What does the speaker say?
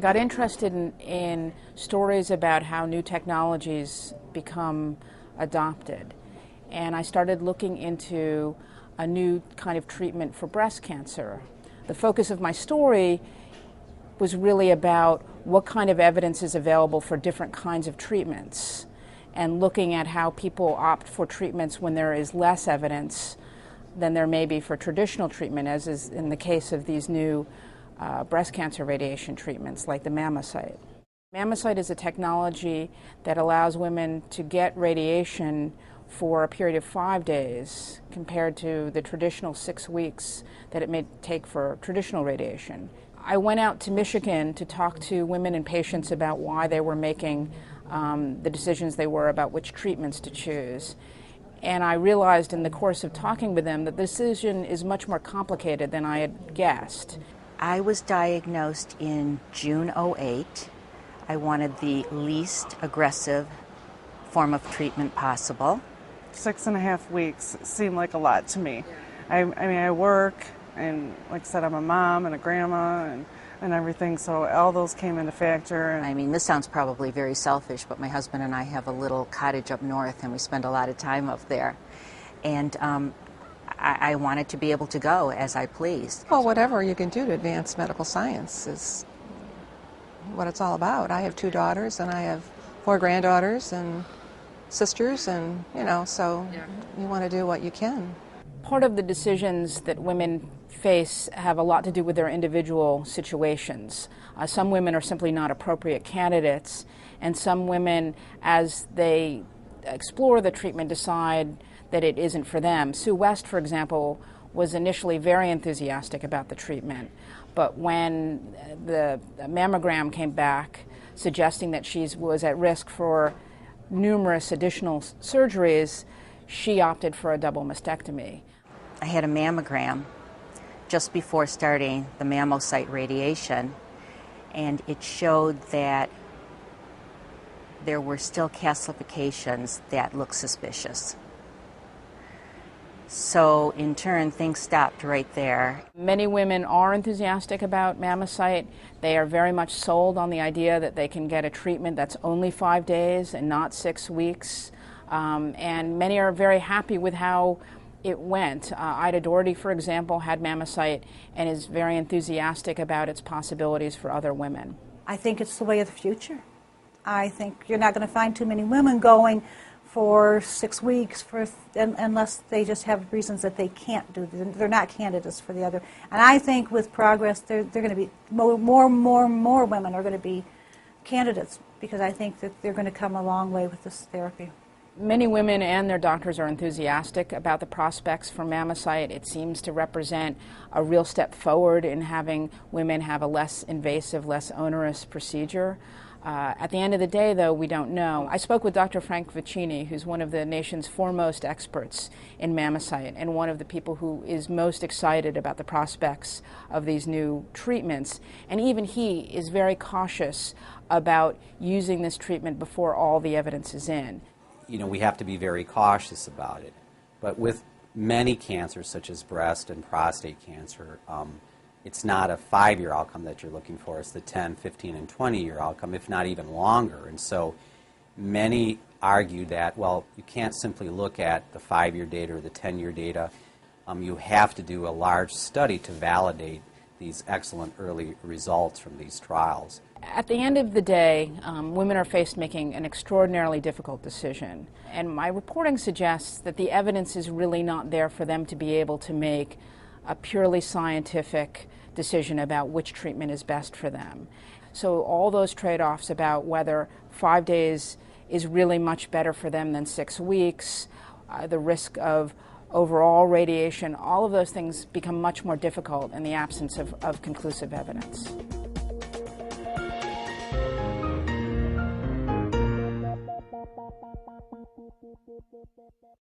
got interested in stories about how new technologies become adopted. And I started looking into a new kind of treatment for breast cancer. The focus of my story was really about what kind of evidence is available for different kinds of treatments, and looking at how people opt for treatments when there is less evidence than there may be for traditional treatment, as is in the case of these new breast cancer radiation treatments like the Mammocyte. Mammocyte is a technology that allows women to get radiation for a period of 5 days compared to the traditional 6 weeks that it may take for traditional radiation. I went out to Michigan to talk to women and patients about why they were making the decisions they were about which treatments to choose. And I realized in the course of talking with them that the decision is much more complicated than I had guessed. I was diagnosed in June '08. I wanted the least aggressive form of treatment possible. 6.5 weeks seemed like a lot to me. I mean, I work, and like I said, I'm a mom and a grandma and everything, so all those came into factor. I mean, this sounds probably very selfish, but my husband and I have a little cottage up north, and we spend a lot of time up there. And I wanted to be able to go as I pleased. Well, whatever you can do to advance medical science is what it's all about. I have 2 daughters, and I have 4 granddaughters and sisters, and, so you want to do what you can. Part of the decisions that women face have a lot to do with their individual situations. Some women are simply not appropriate candidates, and some women, as they explore the treatment, decide that it isn't for them. Sue West, for example, was initially very enthusiastic about the treatment, but when the mammogram came back suggesting that she was at risk for numerous additional surgeries, she opted for a double mastectomy. I had a mammogram just before starting the Mammocyte radiation, and it showed that there were still calcifications that looked suspicious. So in turn, things stopped right there. Many women are enthusiastic about Mammocyte. They are very much sold on the idea that they can get a treatment that's only 5 days and not 6 weeks. And many are very happy with how it went. Ida Doherty, for example, had Mammocyte and is very enthusiastic about its possibilities for other women. I think it's the way of the future. I think you're not going to find too many women going for 6 weeks unless they just have reasons that they can't do. They're not candidates for the other. And I think with progress, they're going to be more women are going to be candidates, because I think that they're going to come a long way with this therapy. Many women and their doctors are enthusiastic about the prospects for Mammocyte. It seems to represent a real step forward in having women have a less invasive, less onerous procedure. At the end of the day, though, we don't know. I spoke with Dr. Frank Vicini, who's one of the nation's foremost experts in Mammocyte and one of the people who is most excited about the prospects of these new treatments. And even he is very cautious about using this treatment before all the evidence is in. We have to be very cautious about it. But with many cancers, such as breast and prostate cancer, it's not a 5-year outcome that you're looking for. It's the 10, 15, and 20-year outcome, if not even longer. And so many argue that, well, you can't simply look at the 5-year data or the 10-year data. You have to do a large study to validate these excellent early results from these trials. At the end of the day, women are faced making an extraordinarily difficult decision. And my reporting suggests that the evidence is really not there for them to be able to make a purely scientific decision about which treatment is best for them. So all those trade-offs about whether 5 days is really much better for them than 6 weeks, the risk of overall radiation, all of those things become much more difficult in the absence of conclusive evidence.